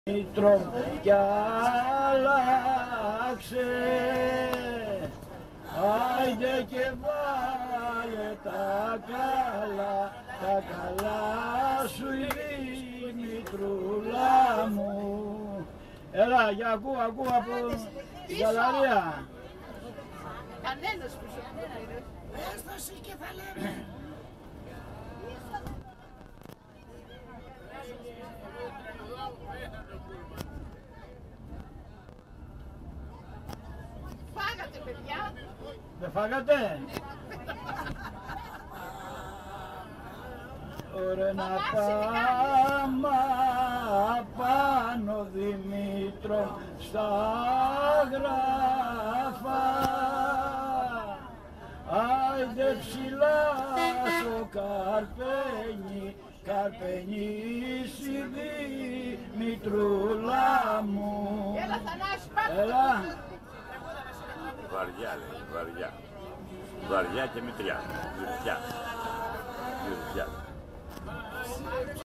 Δημήτρο κι άλλαξε, άιντε και βάλε τα καλά σου η Δημητρούλα μου. Έλα, για ακούω από την γαλαρία. Κανένας που σου είναι. Έστωση και θα λέμε. Φάγατε, παιδιά. Δεν φάγατε? Ωραία να πάμε πάνω Δημήτρο στα γράφα. Άιντε ψηλά στο καρπενήσι Δημητρούλα μου. Έλα, Θανάση, πάμε. Έλα. Βαριά λέει, βαριά. Βαριά και μητριά.